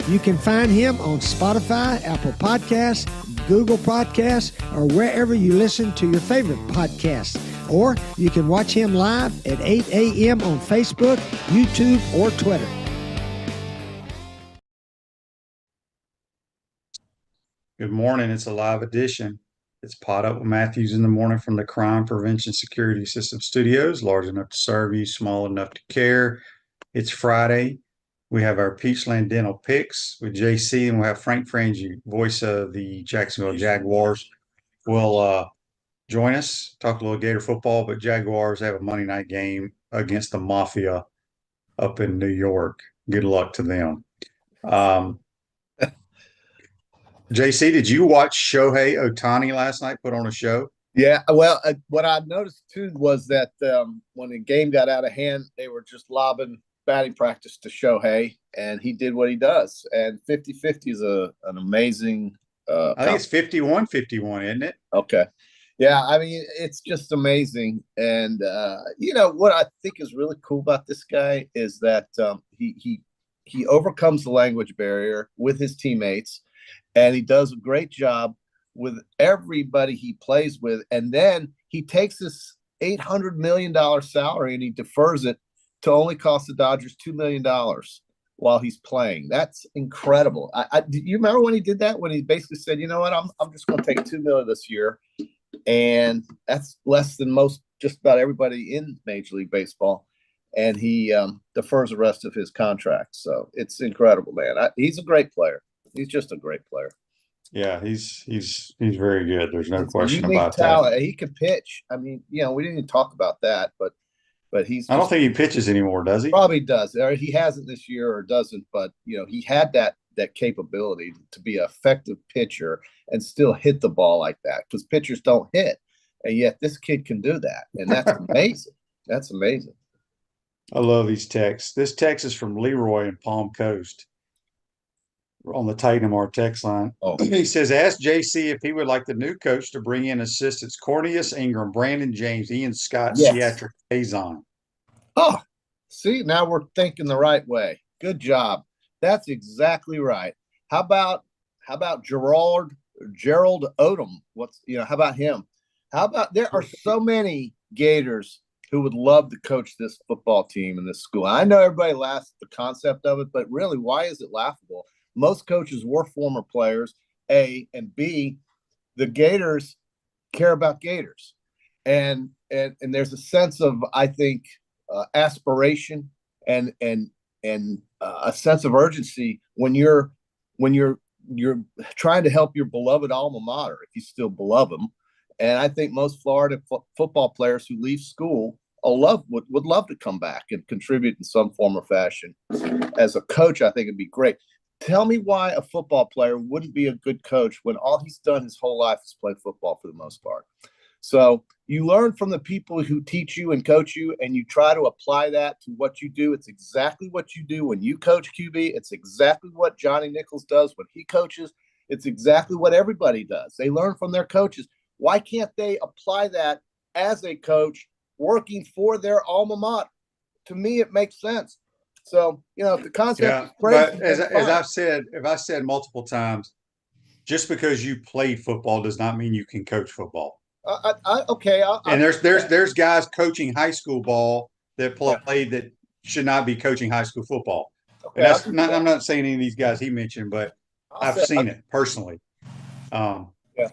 You can find him on Spotify, Apple Podcasts, Google Podcasts, or wherever you listen to your favorite podcasts. Or you can watch him live at 8 a.m. on Facebook, YouTube, or Twitter. Good morning. It's a live edition. It's PodUp with Matthews in the morning from the Crime Prevention Security System Studios, large enough to serve you, small enough to care. It's Friday. We have our Peachland Dental Picks with JC, and we'll have Frank Frangie, voice of the Jacksonville Jaguars, will join us, talk a little Gator football, but Jaguars have a Monday night game against the Mafia up in New York. Good luck to them. JC, did you watch Shohei Ohtani last night put on a show? Yeah, well, what I noticed too was that when the game got out of hand, they were just lobbing batting practice to Shohei, and he did what he does. And 50-50 is an amazing I think it's 51-51, isn't it? Okay. Yeah, I mean, it's just amazing. And, what I think is really cool about this guy is that he overcomes the language barrier with his teammates, and he does a great job with everybody he plays with. And then he takes this $800 million salary and he defers it to only cost the Dodgers $2 million while he's playing. That's incredible. Do you remember when he did that? When he basically said, you know what, I'm just going to take $2 million this year. And that's less than just about everybody in Major League Baseball. And he defers the rest of his contract. So it's incredible, man. He's a great player. He's just a great player. Yeah, he's very good. There's no question about talent. That. He can pitch. I mean, we didn't even talk about that, but he's. I don't think he pitches anymore, does he? Probably does. Or he hasn't this year, or doesn't. But he had that capability to be an effective pitcher and still hit the ball like that, because pitchers don't hit, and yet this kid can do that, and that's amazing. That's amazing. I love these texts. This text is from Leroy in Palm Coast on the Titan MR text line. Oh. He says, ask JC if he would like the new coach to bring in assistants Cornelius Ingram, Brandon James, Ian Scott, Sheatrick, Azon. Oh, see, now we're thinking the right way. Good job. That's exactly right. How about Gerald Odom? How about him? How about there are so many Gators who would love to coach this football team in this school. I know everybody laughs at the concept of it, but really, why is it laughable? Most coaches were former players, A, and B, the Gators care about Gators. And there's a sense of, I think, aspiration and a sense of urgency when you're trying to help your beloved alma mater, if you still love them. And I think most Florida football players who leave school would love to come back and contribute in some form or fashion. As a coach, I think it'd be great. Tell me why a football player wouldn't be a good coach when all he's done his whole life is play football for the most part. So you learn from the people who teach you and coach you, and you try to apply that to what you do. It's exactly what you do when you coach QB. It's exactly what Johnny Nichols does when he coaches. It's exactly what everybody does. They learn from their coaches. Why can't they apply that as a coach working for their alma mater? To me, it makes sense. So, the concept is crazy. But as I've said multiple times, just because you played football does not mean you can coach football. Okay. And there's guys coaching high school ball that played that should not be coaching high school football. Okay, I'm not saying any of these guys he mentioned, but I've seen it personally. So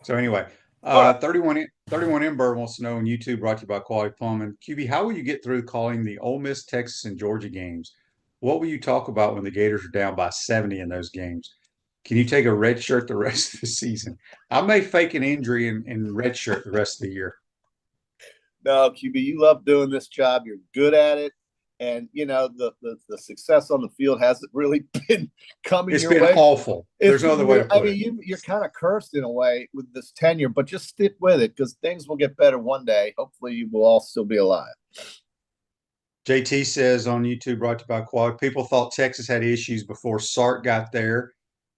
anyway, 31 Ember wants to know on YouTube, brought to you by Quality Plumbing. QB, how will you get through calling the Ole Miss, Texas, and Georgia games? What will you talk about when the Gators are down by 70 in those games? Can you take a red shirt the rest of the season? I may fake an injury and red shirt the rest of the year. No, QB, you love doing this job. You're good at it. And, the success on the field hasn't really been coming your way. It's been awful. There's no other way to put it. You're kind of cursed in a way with this tenure, but just stick with it because things will get better one day. Hopefully you will all still be alive. JT says on YouTube, brought to you by Quad, people thought Texas had issues before Sark got there.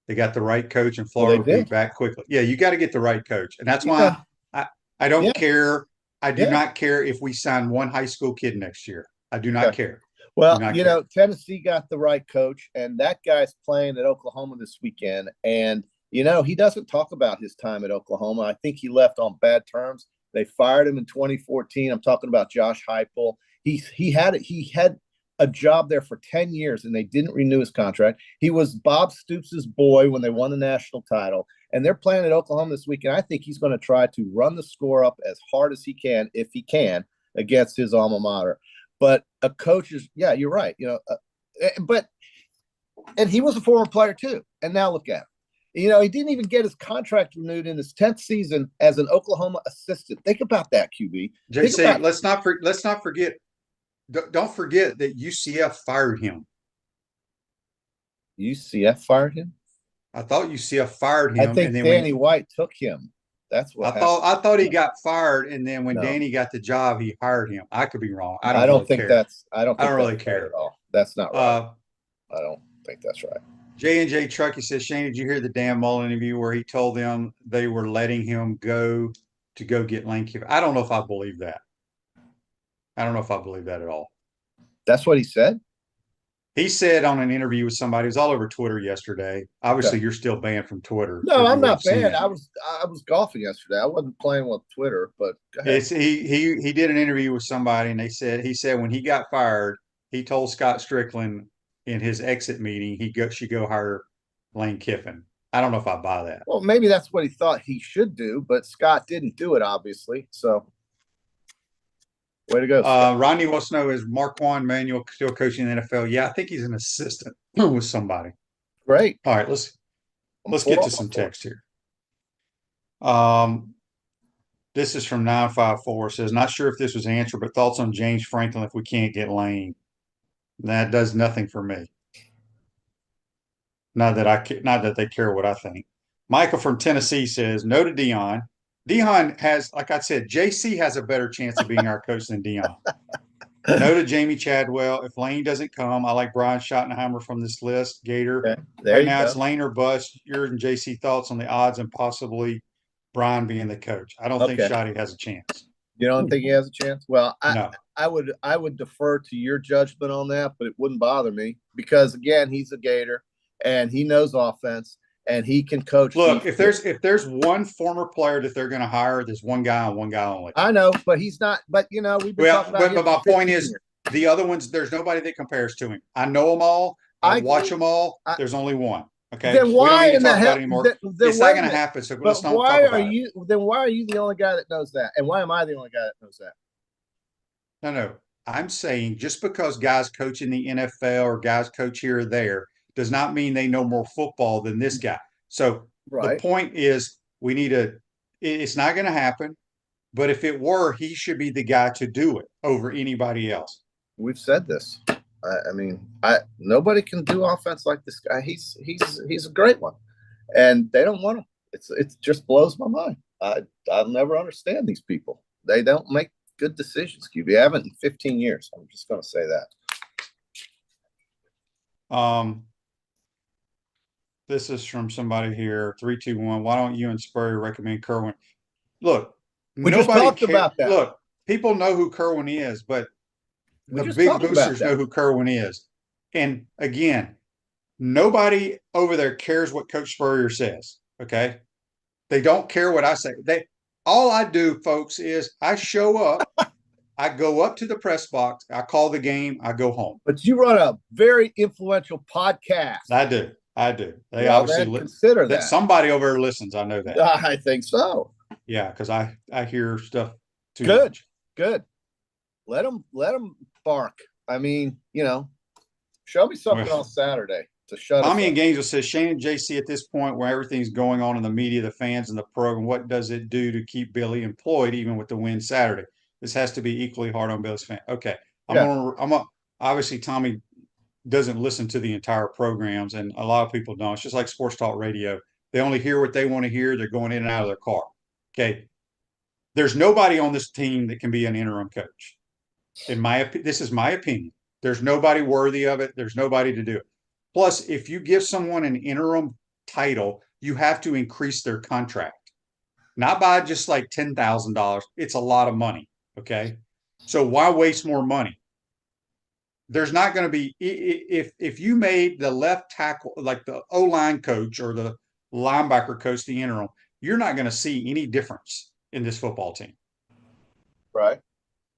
They got the right coach, and Florida will be back quickly. Yeah, you got to get the right coach. And that's why I don't care. I do not care if we sign one high school kid next year. I do not care. Well, Tennessee got the right coach, and that guy's playing at Oklahoma this weekend. And, he doesn't talk about his time at Oklahoma. I think he left on bad terms. They fired him in 2014. I'm talking about Josh Heupel. He had a job there for 10 years, and they didn't renew his contract. He was Bob Stoops' boy when they won the national title, and they're playing at Oklahoma this weekend. I think he's going to try to run the score up as hard as he can, if he can, against his alma mater. But a coach is, yeah, you're right. And he was a former player too. And now look at him. He didn't even get his contract renewed in his 10th season as an Oklahoma assistant. Think about that, QB. JC, let's not forget. Don't forget that UCF fired him. UCF fired him? I thought UCF fired him. I think Danny White took him. That's what I thought he got fired, and then when Danny got the job, he hired him. I could be wrong. I don't think that's really care at all. That's not right. I don't think that's right. J&J Truckee says, Shane, did you hear the Dan Mullen interview where he told them they were letting him go to go get Lane Kiffin? I don't know if I believe that. I don't know if I believe that at all. That's what he said? He said on an interview with somebody, it was all over Twitter yesterday. Obviously, You're still banned from Twitter. No, I'm not banned. I was golfing yesterday. I wasn't playing with Twitter, but go ahead. He did an interview with somebody, and he said when he got fired, he told Scott Strickland in his exit meeting should go hire Lane Kiffin. I don't know if I buy that. Well, maybe that's what he thought he should do, but Scott didn't do it, obviously. So, way to go. Rodney wants to know, is Marquand Manuel still coaching the NFL? Yeah, I think he's an assistant with somebody. Great. All right, let's get to some text here. This is from 954. It says, not sure if this was answered, but thoughts on James Franklin if we can't get Lane. That does nothing for me. Not that they care what I think. Michael from Tennessee says, no to Dion. Dion has, like I said, JC has a better chance of being our coach than Dion. No to Jamie Chadwell. If Lane doesn't come, I like Brian Schottenheimer from this list. Gator. Okay, right now it's Lane or bust. Your and JC thoughts on the odds and possibly Brian being the coach. I don't think Shotty has a chance. You don't think he has a chance? Well, no. I would defer to your judgment on that, but it wouldn't bother me because again, he's a Gator and he knows offense and he can coach. Look, if there's one former player that they're going to hire, there's one guy and one guy only. I know, but he's not. But we've been talking about. But my point is, the other ones, there's nobody that compares to him. I know them all. I watch them all. There's only one. Okay. Then why in the hell? It's not going to happen. So let's not why talk are about you? it. Then why are you the only guy that knows that? And why am I the only guy that knows that? No. I'm saying just because guys coach in the NFL or guys coach here or there does not mean they know more football than this guy. So the point is it's not going to happen, but if it were, he should be the guy to do it over anybody else. We've said this. Nobody can do offense like this guy. He's a great one, and they don't want him. It just blows my mind. I'll never understand these people. They don't make good decisions. QB haven't in 15 years. I'm just going to say that. This is from somebody here. 321. Why don't you and Spurrier recommend Kerwin? Look, we just talked about that. Look, people know who Kerwin is, but the big boosters know who Kerwin is. And again, nobody over there cares what Coach Spurrier says. Okay, they don't care what I say. All I do, folks, is I show up. I go up to the press box. I call the game. I go home. But you run a very influential podcast. I do. They obviously consider that somebody over there listens. I know that. I think so. Yeah, because I hear stuff too. Good. Let them bark. I mean, show me something on Saturday to shut. Tommy in Gainesville says, Shane and JC, at this point where everything's going on in the media, the fans, and the program, what does it do to keep Billy employed even with the win Saturday? This has to be equally hard on Billy's fans. Okay, obviously Tommy doesn't listen to the entire programs, and a lot of people don't. It's just like sports talk radio. They only hear what they want to hear. They're going in and out of their car. Okay, there's nobody on this team that can be an interim coach. This is my opinion. There's nobody worthy of it. There's nobody to do it. Plus, if you give someone an interim title, you have to increase their contract, not by just like $10,000. It's a lot of money. Okay, so why waste more money? there's not going to be if you made the left tackle, like the O-line coach or the linebacker coach, the interim, you're not going to see any difference in this football team. Right.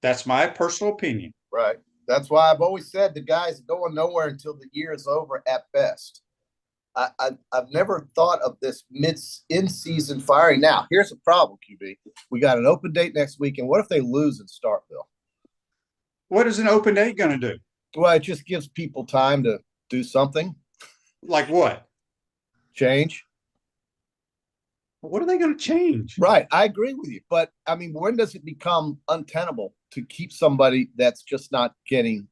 That's my personal opinion. Right. That's why I've always said the guy's going nowhere until the year is over at best. I've never thought of this in-season firing. Now, here's the problem, QB. We got an open date next week, and what if they lose in Starkville? What is an open date going to do? Well, it just gives people time to do something. Like what? Change. What are they going to change? Right. I agree with you. But, I mean, when does it become untenable to keep somebody that's just not getting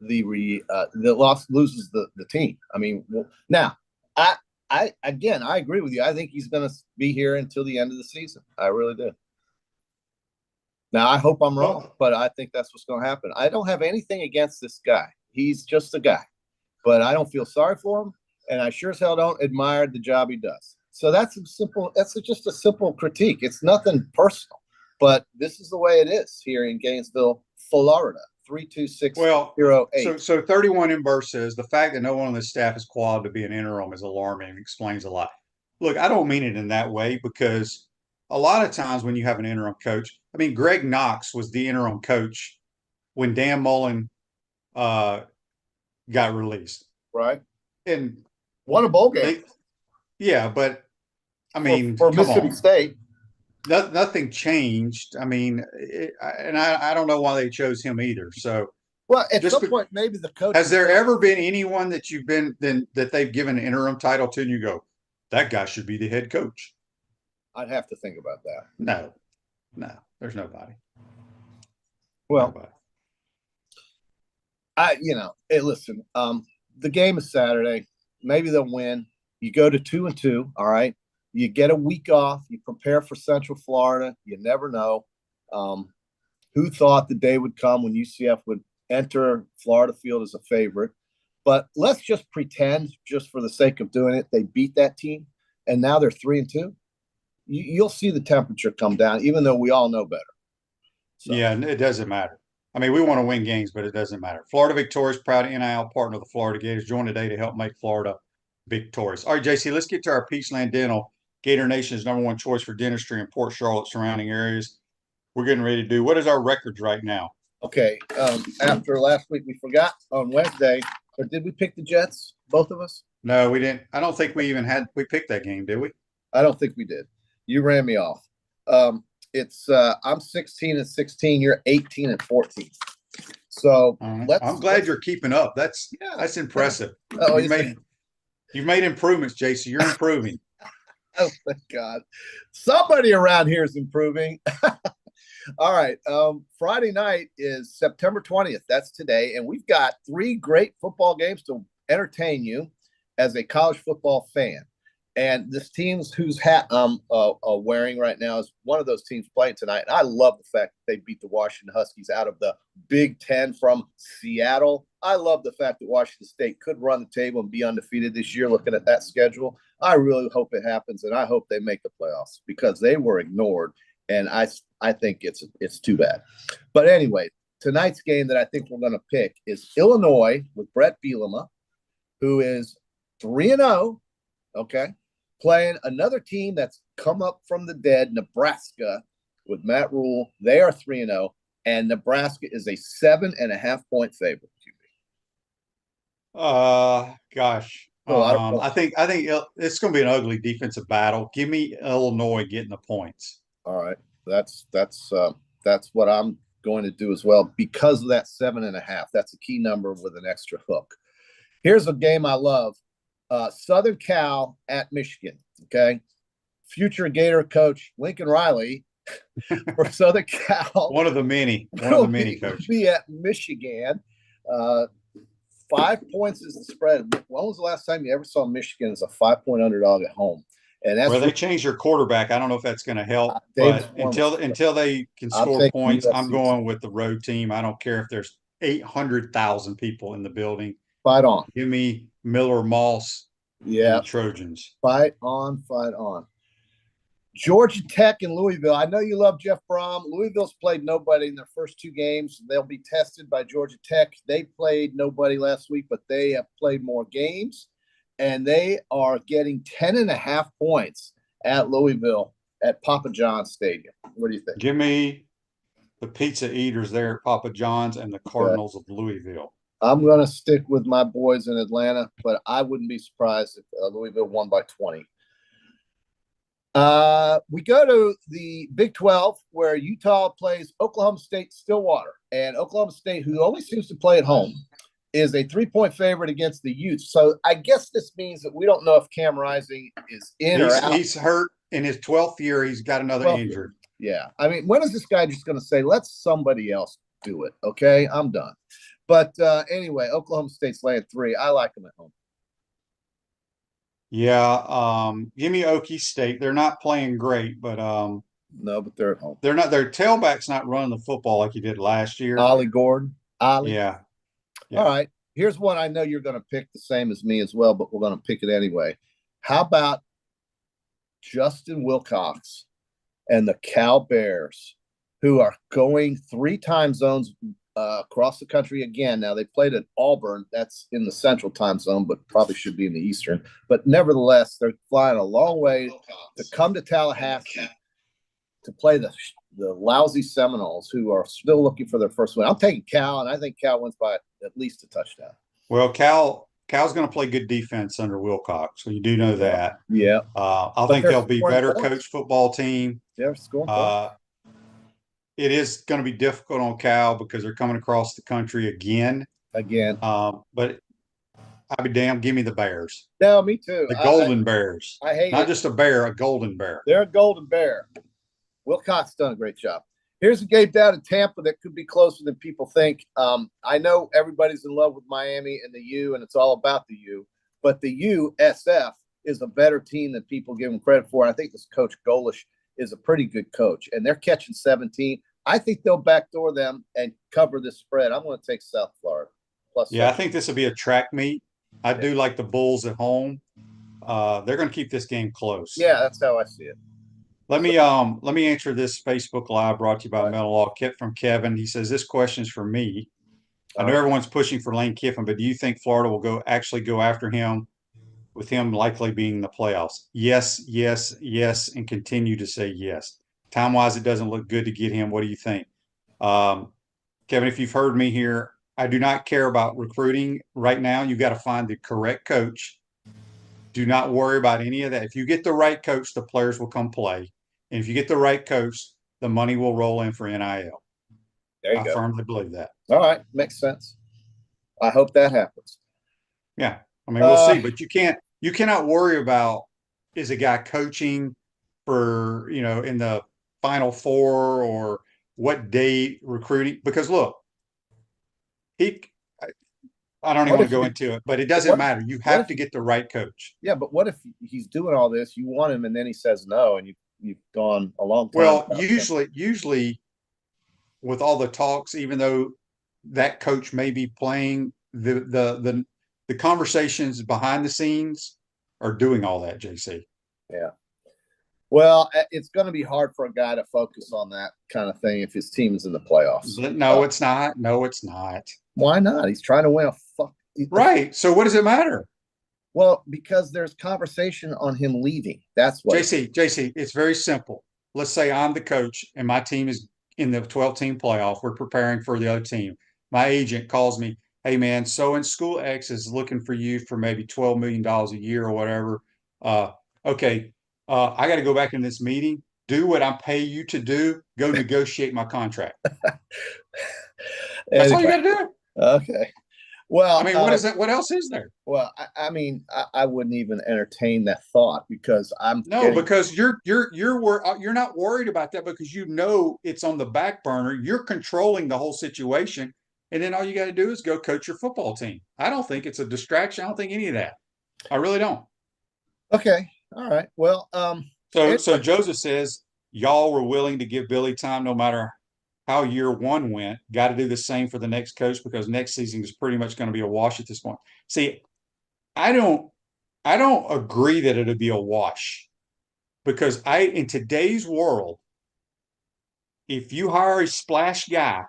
the loss, loses the team? I mean, now, I agree with you. I think he's going to be here until the end of the season. I really do. Now, I hope I'm wrong, but I think that's what's going to happen. I don't have anything against this guy. He's just a guy. But I don't feel sorry for him, and I sure as hell don't admire the job he does. So that's just a simple critique. It's nothing personal. But this is the way it is here in Gainesville, Florida. 32608. So 31 in Burr says the fact that no one on the staff is qualified to be an interim is alarming and explains a lot. Look, I don't mean it in that way, because a lot of times when you have an interim coach, I mean, Greg Knox was the interim coach when Dan Mullen got released. Right. And won a bowl game. Yeah, but I mean, for Mississippi State. Nothing changed. I mean, I don't know why they chose him either. So, well, at some point, maybe the coach. Has there ever been anyone that that they've given an interim title to, and you go, that guy should be the head coach? I'd have to think about that. No, there's nobody. Well, hey, listen. The game is Saturday. Maybe they'll win. You go to 2-2. All right. You get a week off. You prepare for Central Florida. You never know. Who thought the day would come when UCF would enter Florida Field as a favorite? But let's just pretend, just for the sake of doing it, they beat that team, and now they're 3-2. You'll see the temperature come down, even though we all know better. So. Yeah, it doesn't matter. I mean, we want to win games, but it doesn't matter. Florida victorious, proud NIL partner of the Florida Gators. Join today to help make Florida victorious. All right, JC, let's get to our Peachland Dental. Gator Nation's #1 choice for dentistry in Port Charlotte surrounding areas. We're getting ready to do. What is our records right now? Okay. After last week, we forgot on Wednesday. Or did we pick the Jets, both of us? No, we didn't. I don't think we picked that game, did we? I don't think we did. You ran me off. I'm 16-16. You're 18-14. So I'm glad you're keeping up. That's impressive. Oh, you've made improvements, JC. You're improving. Oh, thank God. Somebody around here is improving. All right. Friday night is September 20th. That's today. And we've got 3 great football games to entertain you as a college football fan. And this team's whose hat I'm wearing right now is one of those teams playing tonight. And I love the fact that they beat the Washington Huskies out of the Big Ten from Seattle. I love the fact that Washington State could run the table and be undefeated this year looking at that schedule. I really hope it happens, and I hope they make the playoffs because they were ignored, and I think it's too bad. But anyway, tonight's game that I think we're going to pick is Illinois with Brett Bielema, who is 3-0, okay, playing another team that's come up from the dead, Nebraska, with Matt Rule. They are 3-0, and Nebraska is a 7.5-point favorite. Gosh. I think it's going to be an ugly defensive battle. Give me Illinois getting the points. All right, that's what I'm going to do as well because of that 7.5. That's a key number with an extra hook. Here's a game I love: Southern Cal at Michigan. Okay, future Gator coach Lincoln Riley for Southern Cal. One of the many coaches. Be at Michigan. 5 points is the spread. When was the last time you ever saw Michigan as a 5-point underdog at home? And that's they changed their quarterback. I don't know if that's going to help, but until they can score points, I'm going with the road team. I don't care if there's 800,000 people in the building. Fight on. Give me Miller Moss. Yeah. Trojans. Fight on. Georgia Tech and Louisville. I know you love Jeff Brom. Louisville's played nobody in their first 2 games. They'll be tested by Georgia Tech. They played nobody last week, but they have played more games, and they are getting 10.5 points at Louisville at Papa John's Stadium. What do you think? Give me the pizza eaters there at Papa John's and the Cardinals of Louisville. I'm going to stick with my boys in Atlanta, but I wouldn't be surprised if Louisville won by 20. We go to the Big 12, where Utah plays Oklahoma State Stillwater. And Oklahoma State, who always seems to play at home, is a 3-point favorite against the Utes. So I guess this means that we don't know if Cam Rising is in or out. He's hurt in his 12th year. He's got another injury. Yeah. I mean, when is this guy just going to say, let somebody else do it? Okay, I'm done. But anyway, Oklahoma State's laying 3. I like them at home. Yeah, give me Okie State. They're not playing great, but no, but they're at home. They're not. Their tailback's not running the football like he did last year. Ollie Gordon. Yeah. All right. Here's one I know you're going to pick the same as me as well, but we're going to pick it anyway. How about Justin Wilcox and the Cal Bears, who are going 3 time zones across the country again? Now, they played at Auburn. That's in the central time zone, but probably should be in the eastern. But nevertheless, they're flying a long way to come to Tallahassee to play the lousy Seminoles, who are still looking for their first win. I'm taking Cal, and I think Cal wins by at least a touchdown. Well, Cal's going to play good defense under Wilcox, so you do know that. Yeah. I think they'll be better coached football team. They're scoring. It is going to be difficult on Cal because they're coming across the country again. But I'd be damned. Give me the Bears. No, me too. The Golden Bears. I hate not just a bear, a golden bear. They're a golden bear. Wilcox done a great job. Here's a game down in Tampa that could be closer than people think. I know everybody's in love with Miami and the U, and it's all about the U. But the USF is a better team than people give them credit for. And I think this coach Golish is a pretty good coach, and they're catching 17. I think they'll backdoor them and cover this spread. I'm going to take South Florida. Plus, I think this will be a track meet. I do like the Bulls at home. They're going to keep this game close. Yeah, that's how I see it. Let me answer this Facebook Live brought to you by Metal Law Kit from Kevin. He says, this question is for me. I know everyone's pushing for Lane Kiffin, but do you think Florida will actually go after him, with him likely being in the playoffs? Yes, yes, yes, and continue to say yes. Time-wise, it doesn't look good to get him. What do you think? Kevin, if you've heard me here, I do not care about recruiting right now. You got to find the correct coach. Do not worry about any of that. If you get the right coach, the players will come play. And if you get the right coach, the money will roll in for NIL. There you go. I firmly believe that. All right. Makes sense. I hope that happens. Yeah. I mean, we'll see. But you cannot worry about, is a guy coaching for, in the Final Four or what date recruiting? Because look, I don't even want to go into it, but it doesn't matter. You have to get the right coach. Yeah, but what if he's doing all this, you want him, and then he says no, and you've gone a long time? Well, usually with all the talks, even though that coach may be playing, the conversations behind the scenes are doing all that, JC. Yeah. Well, it's going to be hard for a guy to focus on that kind of thing if his team is in the playoffs. No, it's not. No, it's not. Why not? He's trying to win a right. So what does it matter? Well, because there's conversation on him leaving. That's what. JC, it's very simple. Let's say I'm the coach and my team is in the 12-team playoff. We're preparing for the other team. My agent calls me, hey, man, so in school X is looking for you for maybe $12 million a year or whatever. Okay, I got to go back in this meeting, do what I pay you to do, go negotiate my contract. That's all you got to do. Okay. Well, I mean, what is that? What else is there? Well, I mean, I wouldn't even entertain that thought because because you're not worried about that because it's on the back burner. You're controlling the whole situation, and then all you got to do is go coach your football team. I don't think it's a distraction. I don't think any of that. I really don't. Okay. All right. Well, so Joseph says y'all were willing to give Billy time no matter how year one went. Got to do the same for the next coach because next season is pretty much going to be a wash at this point. See, I don't agree that it'll be a wash. because in today's world, if you hire a splash guy,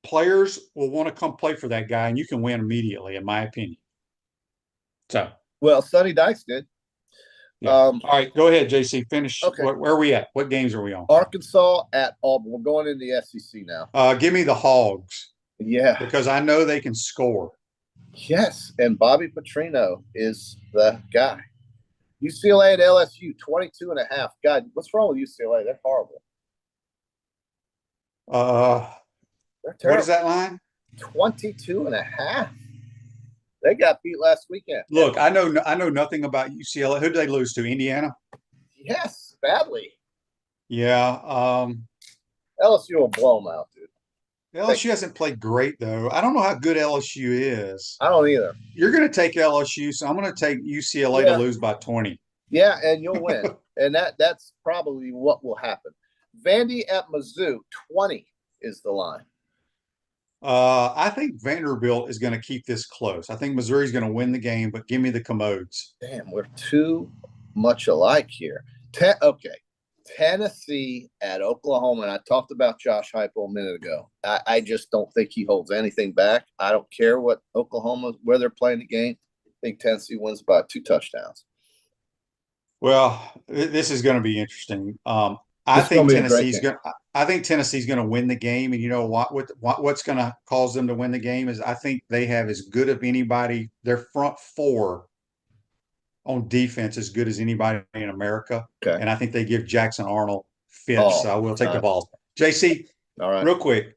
players will want to come play for that guy, and you can win immediately, in my opinion. So, well, Sonny Dykes did. yeah. All right, go ahead, JC. Finish. Okay. Where are we at? What games are we on? Arkansas at Auburn. We're going into the SEC now. Give me the Hogs. Yeah. Because I know they can score. Yes, and Bobby Petrino is the guy. UCLA at LSU, 22.5. God, what's wrong with UCLA? They're horrible. They're terrible. What is that line? 22.5. They got beat last weekend. Look, I know nothing about UCLA. Who did they lose to? Indiana? Yes, badly. Yeah. LSU will blow them out, dude. LSU hasn't played great, though. I don't know how good LSU is. I don't either. You're going to take LSU, so I'm going to take UCLA to lose by 20. Yeah, and you'll win. And that's probably what will happen. Vandy at Mizzou, 20 is the line. I think Vanderbilt is going to keep this close. I think Missouri's going to win the game, but give me the Commodes. Damn, we're too much alike here. Okay. Tennessee at Oklahoma, and I talked about Josh Heupel a minute ago. I just don't think he holds anything back. I don't care where they're playing the game. I think Tennessee wins by 2 touchdowns. Well, this is going to be interesting. I think Tennessee's going to win the game, and you know what's going to cause them to win the game is I think they have as good of anybody. Their front four on defense as good as anybody in America, and I think they give Jackson Arnold fits. So I will take the ball. JC, all right, real quick,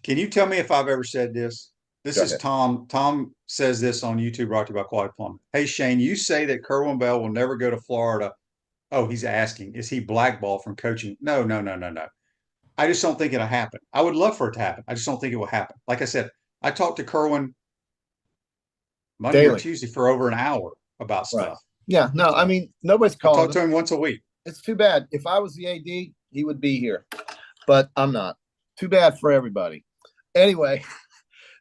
can you tell me if I've ever said this? This is Tom. Tom says this on YouTube, brought to you by Quality Plumbing. Hey Shane, you say that Kerwin Bell will never go to Florida. Oh, he's asking, is he blackballed from coaching? No. I just don't think it'll happen. I would love for it to happen. I just don't think it will happen. Like I said, I talked to Kerwin Monday or Tuesday for over an hour about stuff. Right. Yeah, no, I mean, nobody's calling. I talk to him once a week. It's too bad. If I was the AD, he would be here, but I'm not. Too bad for everybody. Anyway,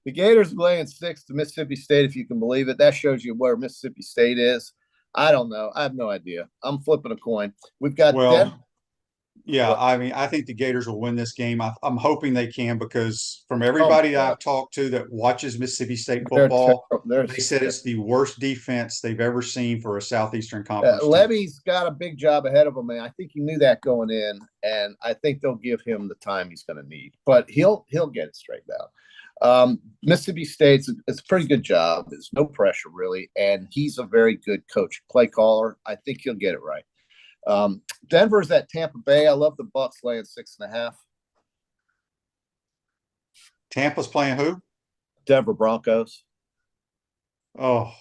the Gators laying 6 to Mississippi State, if you can believe it. That shows you where Mississippi State is. I don't know. I have no idea. I'm flipping a coin. We've got yeah, I mean, I think the Gators will win this game. I'm hoping they can because from everybody I've talked to that watches Mississippi State football, they said it's the worst defense they've ever seen for a Southeastern Conference. Levy's got a big job ahead of him, and I think he knew that going in, and I think they'll give him the time he's going to need. But he'll get it straightened out. Mississippi State's it's a pretty good job. There's no pressure really, and he's a very good coach, play caller. I think he'll get it right. Denver's at Tampa Bay. I love the Bucks laying 6.5. Tampa's playing who? Denver Broncos. Oh,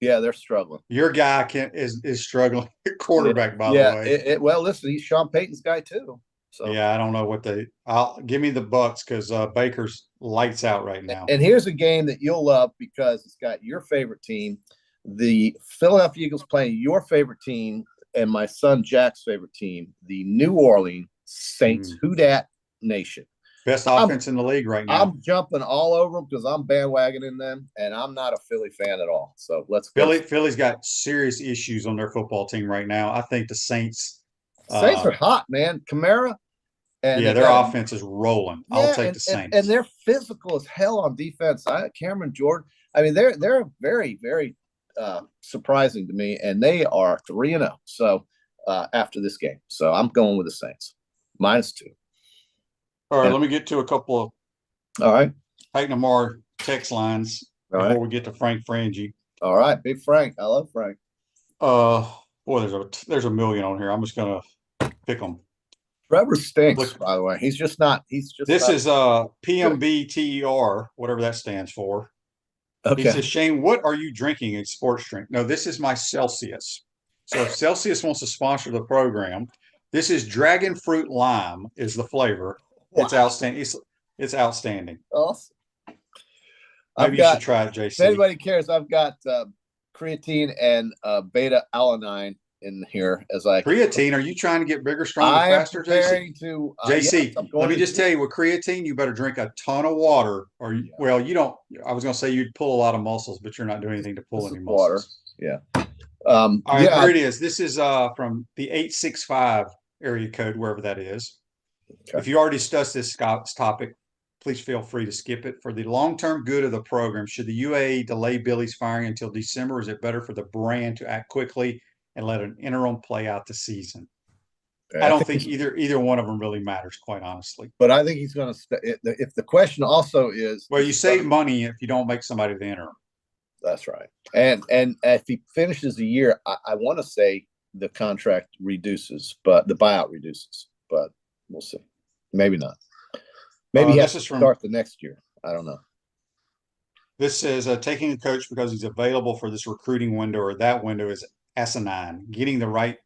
yeah, they're struggling. Your guy is struggling. Quarterback, by the way. Well, listen, he's Sean Payton's guy too. So yeah, I don't know what I'll give me the Bucks because Baker's lights out right now. And here's a game that you'll love because it's got your favorite team, the Philadelphia Eagles playing your favorite team, and my son Jack's favorite team, the New Orleans Saints. Who dat Nation? Best offense in the league right now. I'm jumping all over them because I'm bandwagoning them, and I'm not a Philly fan at all. So let's go. Philly's got serious issues on their football team right now. I think the Saints are hot, man. Kamara. And their offense is rolling. I'll take the Saints. And they're physical as hell on defense. Cameron Jordan. I mean, they're very, very surprising to me, and they are 3-0. So after this game, so I'm going with the Saints -2. All right, let me get to a couple of Peyton Amar text lines before we get to Frank Frangie. All right, big Frank. I love Frank. Boy, there's a million on here. I'm just gonna pick them. Trevor stinks, by the way. This is PMBTER, whatever that stands for. Okay. He says, Shane, what are you drinking in sports drink? No, this is my Celsius. So if Celsius wants to sponsor the program, this is dragon fruit lime is the flavor. Wow. It's outstanding. It's outstanding. Awesome. Maybe you should try it, JC. If anybody cares, I've got creatine and beta alanine in here as creatine. Are you trying to get bigger, stronger, faster, JC? JC, let me just tell you, with creatine, you better drink a ton of water, or you don't. I was going to say you'd pull a lot of muscles, but you're not doing anything to pull any muscles. Water, yeah. All right, Yeah, here it is. This is from the 865 area code, wherever that is. Okay. If you already discussed this Scott's topic, please feel free to skip it. For the long-term good of the program, should the UAA delay Billy's firing until December, or is it better for the brand to act quickly and let an interim play out the season? I don't think either one of them really matters, quite honestly. but I think he's going to. If the question also is, Well, you save money if you don't make somebody the interim. That's right. And if he finishes the year, I want to say the contract reduces, but the buyout reduces. But we'll see. Maybe not. Maybe he has to start the next year. I don't know. This says taking a coach because he's available for this recruiting window or that window is asinine. Getting the right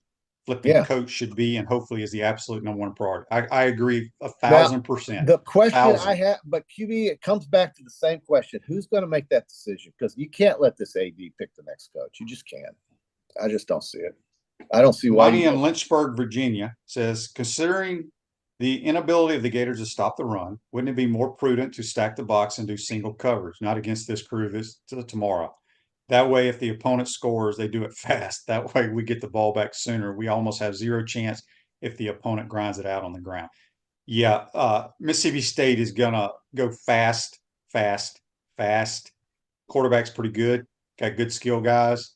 flipping coach should be and hopefully is the absolute number one priority. I agree 1,000%. The question I have, but QB, it comes back to the same question: who's going to make that decision? Because you can't let this AD pick the next coach. You just can't. I just don't see it. I don't see why. Money in Lynchburg, Virginia says, considering the inability of the Gators to stop the run, wouldn't it be more prudent to stack the box and do single coverage? Not against this crew tomorrow. That way, if the opponent scores, they do it fast. That way, we get the ball back sooner. We almost have zero chance if the opponent grinds it out on the ground. Yeah, Mississippi State is going to go fast. Quarterback's pretty good. Got good skill guys.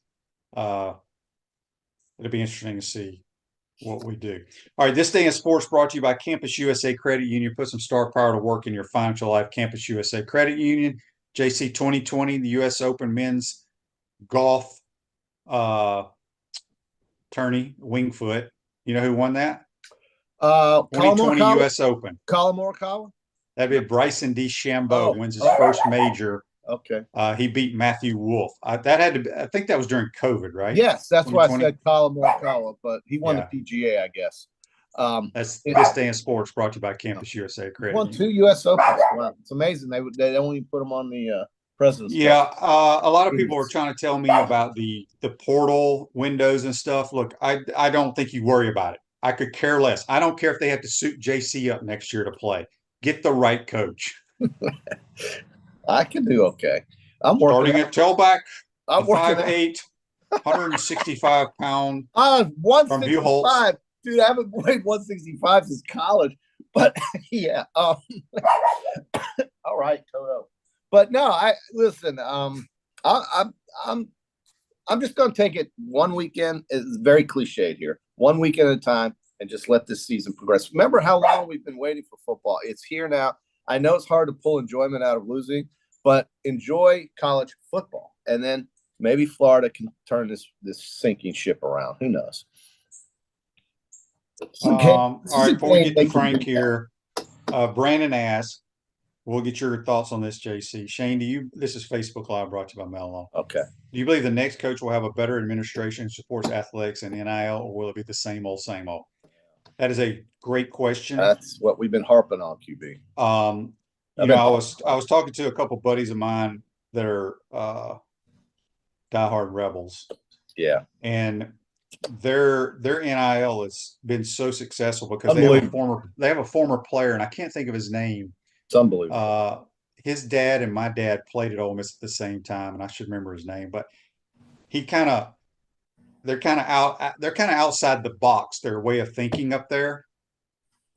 It'll be interesting to see what we do. All right, this day in sports brought to you by Campus USA Credit Union. Put some star power to work in your financial life. Campus USA Credit Union. JC 2020, the U.S. Open men's golf tourney, Wingfoot. You know who won that? 2020 U.S. Open. Colin Morikawa? That'd be Bryson DeChambeau wins his first major. Okay. He beat Matthew Wolff. I think that was during COVID, right? Yes, that's why I said Colin Morikawa, but he won the PGA, I guess. That's this day in sports brought to you by Campus USA Credit. Won 2 U.S. Opens. Wow, it's amazing. They don't even put them on the president's. Yeah, a lot of people are trying to tell me about the portal windows and stuff. Look, I don't think you worry about it. I could care less. I don't care if they have to suit JC up next year to play. Get the right coach. I can do okay. I'm starting at tailback. I'm 5'8", 165-pound. I'm 165. Dude, I haven't played 165 since college. But yeah. All right, Toto. But no, listen. I'm just going to take it one weekend. It's very cliched here. One weekend at a time, and just let this season progress. Remember how long we've been waiting for football? It's here now. I know it's hard to pull enjoyment out of losing, but enjoy college football, and then maybe Florida can turn this sinking ship around. Who knows? All right, before we get to Frank here, Brandon asks, we'll get your thoughts on this, JC. Shane, this is Facebook Live brought to you by Melon. Okay. Do you believe the next coach will have a better administration and supports athletics and NIL, or will it be the same old, same old? That is a great question. That's what we've been harping on, QB. I was talking to a couple buddies of mine that are diehard Rebels. Yeah. And their NIL has been so successful because they have a former player, and I can't think of his name. It's unbelievable. His dad and my dad played at Ole Miss at the same time, and I should remember his name, but they're kind of outside the box, their way of thinking up there,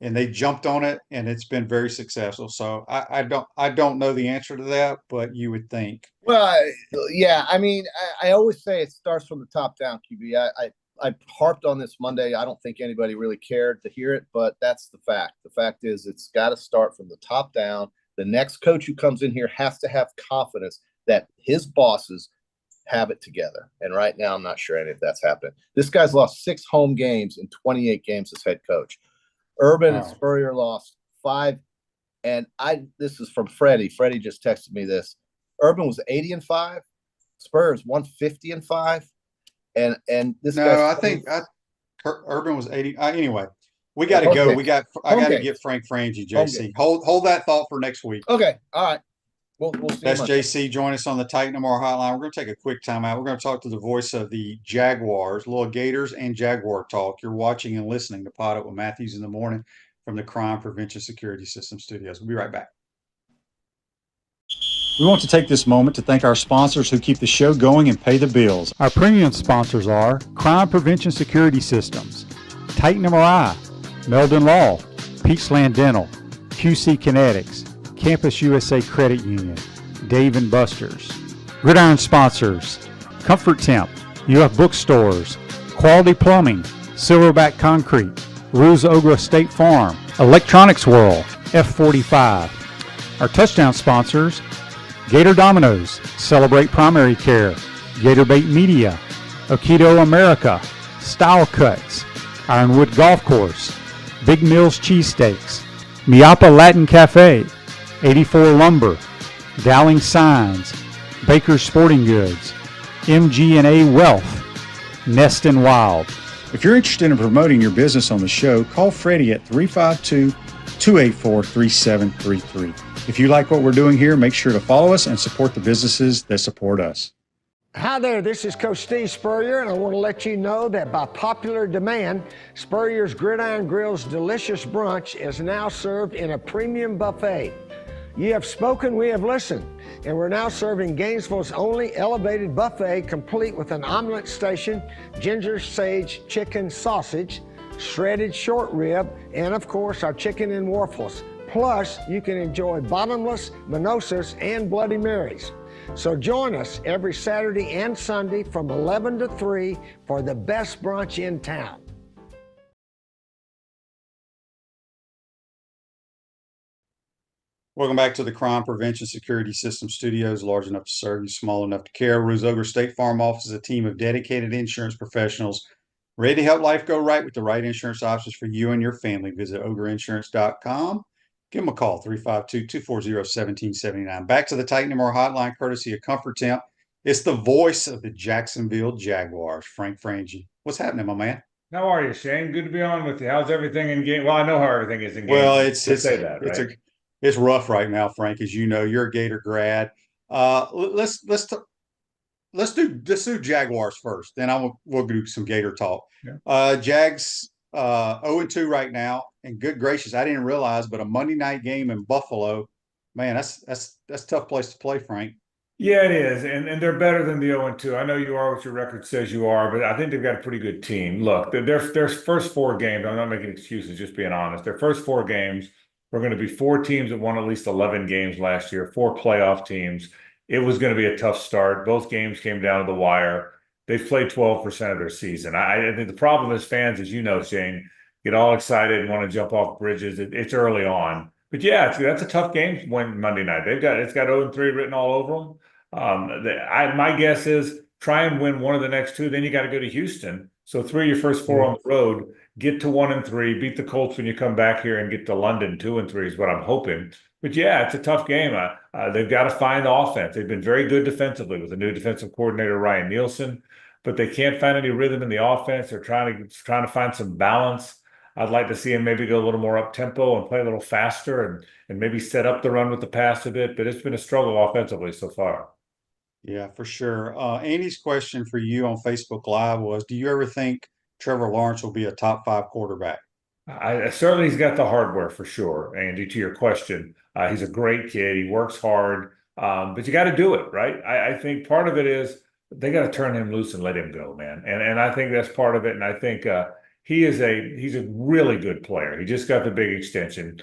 and they jumped on it, and it's been very successful. So I don't know the answer to that, but you would think. Well, yeah, I mean, I always say it starts from the top down, QB. I harped on this Monday. I don't think anybody really cared to hear it, but that's the fact. The fact is it's got to start from the top down. The next coach who comes in here has to have confidence that his bosses have it together. And right now, I'm not sure any of that's happening. This guy's lost 6 home games in 28 games as head coach. Urban and Spurrier lost 5. And this is from Freddie. Freddie just texted me this. Urban was 80-5. Spurrier's 150-5. And this guy. I think Urban was 80. Anyway, we got to go. I got to get Frank Frangie, JC. Hold that thought for next week. Okay. All right. We'll see. That's JC. Join us on the Titan Tomorrow hotline. We're going to take a quick timeout. We're going to talk to the voice of the Jaguars, little Gators and Jaguar talk. You're watching and listening to PodUp with Matthews in the morning from the Crime Prevention Security System Studios. We'll be right back. We want to take this moment to thank our sponsors who keep the show going and pay the bills. Our premium sponsors are Crime Prevention Security Systems, Titan MRI, Meldon Law, Peachland Dental, QC Kinetics, Campus USA Credit Union, Dave & Buster's. Gridiron sponsors, Comfort Temp, UF Bookstores, Quality Plumbing, Silverback Concrete, Ruse Ogra State Farm, Electronics World, F45. Our touchdown sponsors, Gator Dominoes, Celebrate Primary Care, Gator Bait Media, Aikido America, Style Cuts, Ironwood Golf Course, Big Mills Cheesesteaks, Miapa Latin Cafe, 84 Lumber, Dowling Signs, Baker's Sporting Goods, MG&A Wealth, Nest and Wild. If you're interested in promoting your business on the show, call Freddie at 352-284-3733. If you like what we're doing here, make sure to follow us and support the businesses that support us. Hi there, this is Coach Steve Spurrier, and I want to let you know that by popular demand, Spurrier's Gridiron Grill's delicious brunch is now served in a premium buffet. You have spoken, we have listened, and we're now serving Gainesville's only elevated buffet, complete with an omelet station, ginger sage chicken sausage, shredded short rib, and of course our chicken and waffles. Plus, you can enjoy bottomless mimosas and Bloody Marys. So join us every Saturday and Sunday from 11 to 3 for the best brunch in town. Welcome back to the Crime Prevention Security System Studios, large enough to serve you, small enough to care. Ruse Ogra State Farm offers a team of dedicated insurance professionals ready to help life go right with the right insurance options for you and your family. Visit ograinsurance.com. Give them a call, 352-240-1779. Back to the Titan MR hotline, courtesy of Comfort Temp. It's the voice of the Jacksonville Jaguars, Frank Frangie. What's happening, my man? How are you, Shane? Good to be on with you. How's everything in game? Well, I know how everything is in game. Well, it's rough right now, Frank. As you know, you're a Gator grad. Let's do Jaguars first. Then we'll do some Gator talk. Yeah. Jags 0-2 right now. And good gracious, I didn't realize, but a Monday night game in Buffalo, man, that's a tough place to play, Frank. Yeah, it is, and they're better than the 0-2. I know you are what your record says you are, but I think they've got a pretty good team. Look, their first 4 games, I'm not making excuses, just being honest. Their first 4 games were going to be 4 teams that won at least 11 games last year, 4 playoff teams. It was going to be a tough start. Both games came down to the wire. They've played 12% of their season. I think the problem as fans, as you know, Shane, get all excited and want to jump off bridges. It's early on. But yeah, that's a tough game to win Monday night. It's got 0-3 written all over them. My guess is try and win one of the next 2, then you got to go to Houston. So 3 of your first 4 on the road, get to 1-3, beat the Colts when you come back here, and get to London 2-3 is what I'm hoping. But yeah, it's a tough game. They've got to find the offense. They've been very good defensively with the new defensive coordinator, Ryan Nielsen, but they can't find any rhythm in the offense. They're trying to find some balance. I'd like to see him maybe go a little more up-tempo and play a little faster and maybe set up the run with the pass a bit, but it's been a struggle offensively so far. Yeah, for sure. Andy's question for you on Facebook Live was, do you ever think Trevor Lawrence will be a top 5 quarterback? Certainly he's got the hardware for sure, Andy, to your question. He's a great kid. He works hard, but you got to do it, right? I think part of it is they got to turn him loose and let him go, man. And I think that's part of it, and I think he's a really good player. He just got the big extension.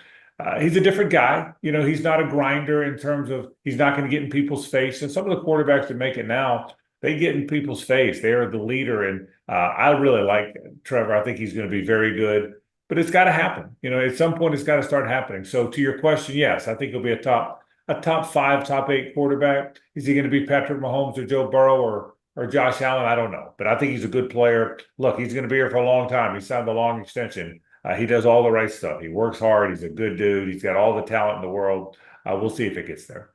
He's a different guy. You know, he's not a grinder in terms of he's not going to get in people's face. And some of the quarterbacks that make it now, they get in people's face. They are the leader. And I really like Trevor. I think he's going to be very good. But it's got to happen. You know, at some point it's got to start happening. So to your question, yes, I think he'll be a top 5, top 8 quarterback. Is he going to be Patrick Mahomes or Joe Burrow or Josh Allen? I don't know. But I think he's a good player. Look, he's going to be here for a long time. He signed a long extension. He does all the right stuff. He works hard. He's a good dude. He's got all the talent in the world. We'll see if it gets there.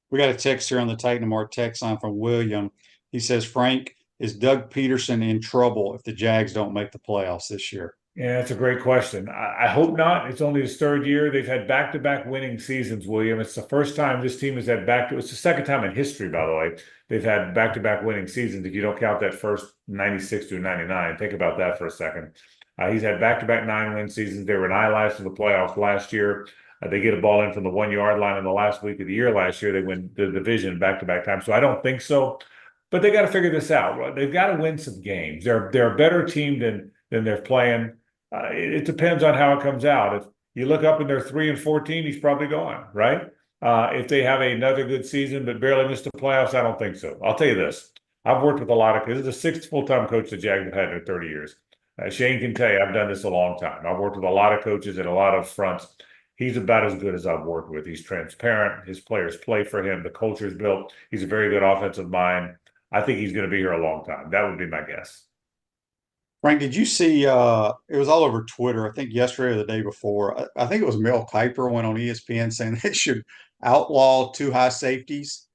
We got a text here on the Titan MR text line from William. He says, Frank, is Doug Peterson in trouble if the Jags don't make the playoffs this year? Yeah, that's a great question. I hope not. It's only his 3rd year. They've had back-to-back winning seasons, William. It's the first time this team has had it's the second time in history, by the way, they've had back-to-back winning seasons if you don't count that first 96 through 99. Think about that for a second. He's had back-to-back 9-win seasons. They were in eye last in the playoffs last year. They get a ball in from the 1 yard line in the last week of the year last year. They win the division back-to-back times. So I don't think so. But they got to figure this out. They've got to win some games. They're a better team than they're playing. It depends on how it comes out. If you look up and they're 3-14, he's probably gone, right? If they have another good season but barely missed the playoffs, I don't think so. I'll tell you this. I've worked with a lot of – this is the sixth full-time coach the Jags have had in their 30 years. Shane can tell you I've done this a long time. I've worked with a lot of coaches at a lot of fronts. He's about as good as I've worked with. He's transparent. His players play for him. The culture is built. He's a very good offensive mind. I think he's going to be here a long time. That would be my guess. Frank, did you see it was all over Twitter, I think yesterday or the day before. I think it was Mel Kiper went on ESPN saying they should outlaw two high safeties.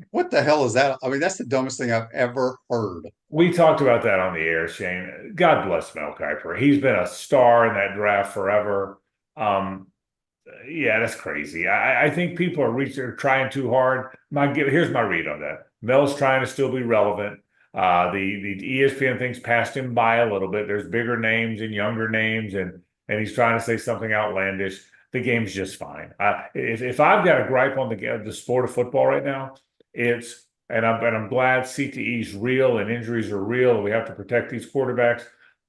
What the hell is that? I mean, that's the dumbest thing I've ever heard. We talked about that on the air, Shane. God bless Mel Kiper. He's been a star in that draft forever. Yeah, that's crazy. I think people are trying too hard. Here's my read on that. Mel's trying to still be relevant. The ESPN thing's passed him by a little bit. There's bigger names and younger names, and he's trying to say something outlandish. The game's just fine. If I've got a gripe on the sport of football right now, I'm glad CTE is real and injuries are real, and we have to protect these quarterbacks.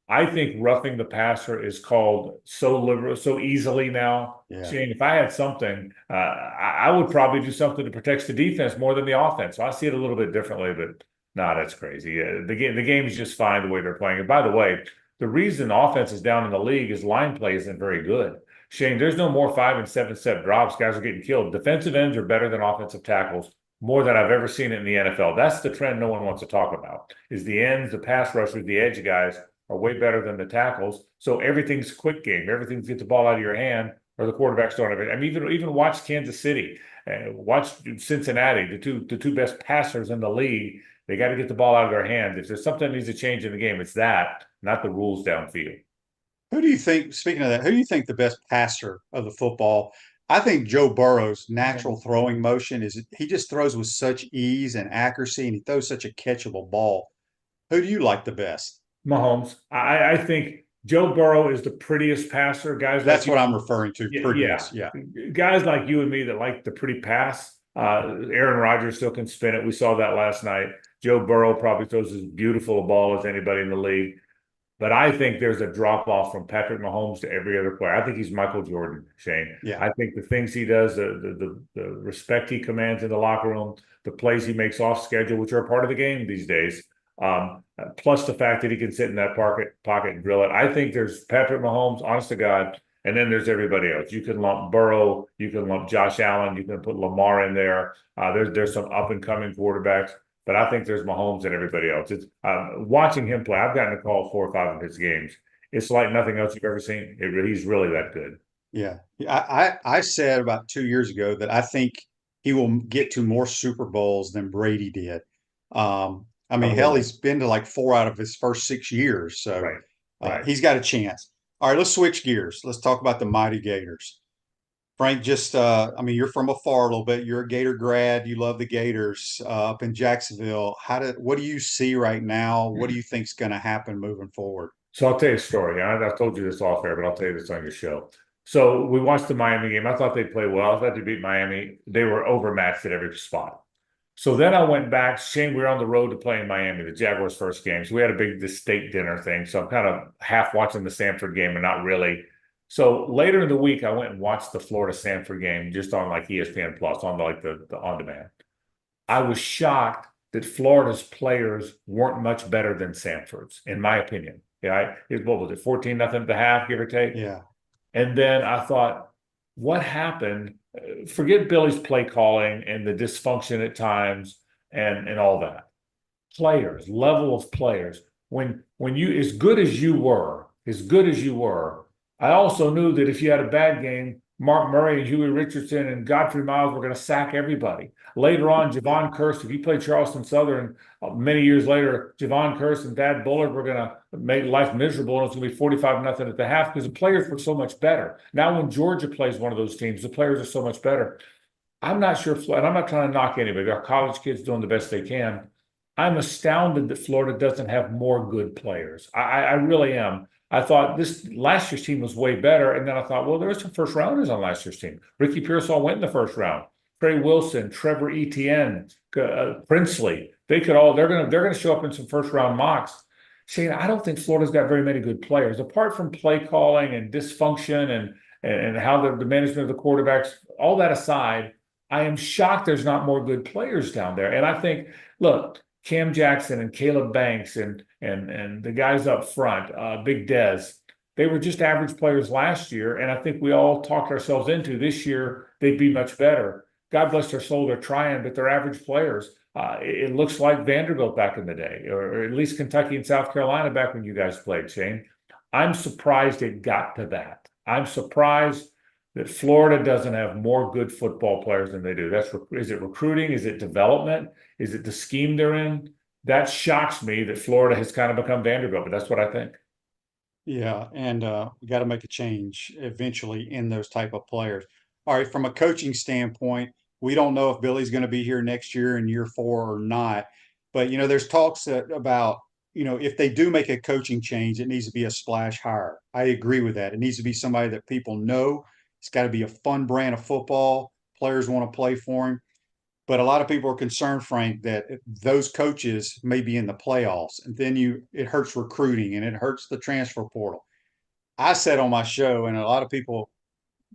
I think roughing the passer is called so easily now. Yeah. Shane, if I had something, I would probably do something that protects the defense more than the offense. So I see it a little bit differently, but no, that's crazy. The game is just fine the way they're playing. And by the way, the reason offense is down in the league is line play isn't very good. Shane, there's no more 5- and 7-step drops. Guys are getting killed. Defensive ends are better than offensive tackles, more than I've ever seen it in the NFL. That's the trend no one wants to talk about, is the ends, the pass rushers, the edge guys are way better than the tackles. So everything's quick game. Everything's get the ball out of your hand or the quarterback's throwing it. I mean, even watch Kansas City, watch Cincinnati, the two best passers in the league. They got to get the ball out of their hands. If there's something that needs to change in the game, it's that, not the rules downfield. Who do you think, speaking of that, who do you think the best passer of the football? I think Joe Burrow's natural throwing motion is he just throws with such ease and accuracy, and he throws such a catchable ball. Who do you like the best? Mahomes. I think Joe Burrow is the prettiest passer. Guys, that's what I'm referring to. Yeah. Guys like you and me that like the pretty pass. Aaron Rodgers still can spin it. We saw that last night. Joe Burrow probably throws as beautiful a ball as anybody in the league. But I think there's a drop-off from Patrick Mahomes to every other player. I think he's Michael Jordan, Shane. Yeah. I think the things he does, the respect he commands in the locker room, the plays he makes off schedule, which are a part of the game these days, plus the fact that he can sit in that pocket and drill it. I think there's Patrick Mahomes, honest to God, and then there's everybody else. You can lump Burrow, you can lump Josh Allen, you can put Lamar in there. There's some up-and-coming quarterbacks. But I think there's Mahomes and everybody else. It's watching him play. I've gotten to call 4 or 5 of his games. It's like nothing else you've ever seen. He's really that good. Yeah. I said about 2 years ago that I think he will get to more Super Bowls than Brady did. I mean, hell, he's been to like 4 out of his first 6 years. So Right. He's got a chance. All right, let's switch gears. Let's talk about the mighty Gators. Frank, you're from afar a little bit. You're a Gator grad. You love the Gators up in Jacksonville. What do you see right now? What do you think is going to happen moving forward? So I'll tell you a story. I've told you this off air, but I'll tell you this on your show. So we watched the Miami game. I thought they'd play well. I thought they beat Miami. They were overmatched at every spot. So then I went back. Shane, we were on the road to play in Miami, the Jaguars' first game. So we had this state dinner thing. So I'm kind of half watching the Samford game and not really. So later in the week, I went and watched the Florida-Sanford game just on like ESPN Plus, on the on-demand. I was shocked that Florida's players weren't much better than Sanford's, in my opinion. Yeah, what was it, 14-0 at the half, give or take? Yeah. And then I thought, what happened? Forget Billy's play calling and the dysfunction at times and all that. Players, level of players. When you, as good as you were, I also knew that if you had a bad game, Mark Murray and Huey Richardson and Godfrey Miles were going to sack everybody. Later on, Javon Kearse, if he played Charleston Southern many years later, Javon Kearse and Thad Bullard were going to make life miserable, and it was going to be 45-0 at the half because the players were so much better. Now when Georgia plays one of those teams, the players are so much better. I'm not sure, and I'm not trying to knock anybody. Our college kids doing the best they can. I'm astounded that Florida doesn't have more good players. I really am. I thought this last year's team was way better, and then I thought, well, there were some first rounders on last year's team. Ricky Pearsall went in the first round. Trey Wilson, Trevor Etienne, Princely. They're gonna show up in some first round mocks. Shane, I don't think Florida's got very many good players, apart from play calling and dysfunction and how the management of the quarterbacks. All that aside, I am shocked there's not more good players down there. And I think, look, Cam Jackson and Caleb Banks and the guys up front, Big Dez, they were just average players last year, and I think we all talked ourselves into this year they'd be much better. God bless their soul, they're trying, but they're average players. It looks like Vanderbilt back in the day, or at least Kentucky and South Carolina back when you guys played, Shane. I'm surprised it got to that. I'm surprised that Florida doesn't have more good football players than they do. Is it recruiting? Is it development? Is it the scheme they're in? That shocks me that Florida has kind of become Vanderbilt, but that's what I think. Yeah, and we got to make a change eventually in those type of players. All right, from a coaching standpoint, we don't know if Billy's going to be here next year in year 4 or not. But there's talks about if they do make a coaching change, it needs to be a splash hire. I agree with that. It needs to be somebody that people know. It's got to be a fun brand of football. Players want to play for him. But a lot of people are concerned, Frank, that those coaches may be in the playoffs, and then it hurts recruiting and it hurts the transfer portal. I said on my show, and a lot of people,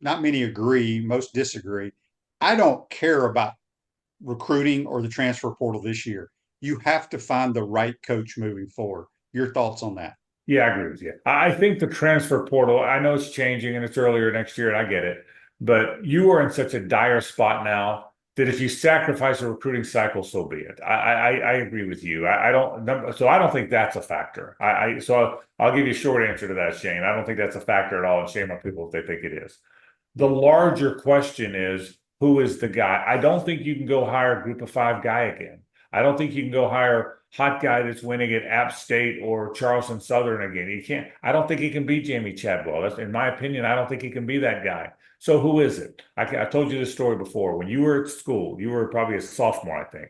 not many agree, most disagree. I don't care about recruiting or the transfer portal this year. You have to find the right coach moving forward. Your thoughts on that? Yeah, I agree with you. I think the transfer portal, I know it's changing and it's earlier next year, and I get it. But you are in such a dire spot now that if you sacrifice a recruiting cycle, so be it. I agree with you. I don't think that's a factor. So I'll give you a short answer to that, Shane. I don't think that's a factor at all, and shame on people if they think it is. The larger question is, who is the guy? I don't think you can go hire a group of 5 guy again. I don't think you can go hire hot guy that's winning at App State or Charleston Southern again. He can't. I don't think he can be Jamie Chadwell. That's, in my opinion, I don't think he can be that guy. So who is it? I told you this story before. When you were at school, you were probably a sophomore, I think,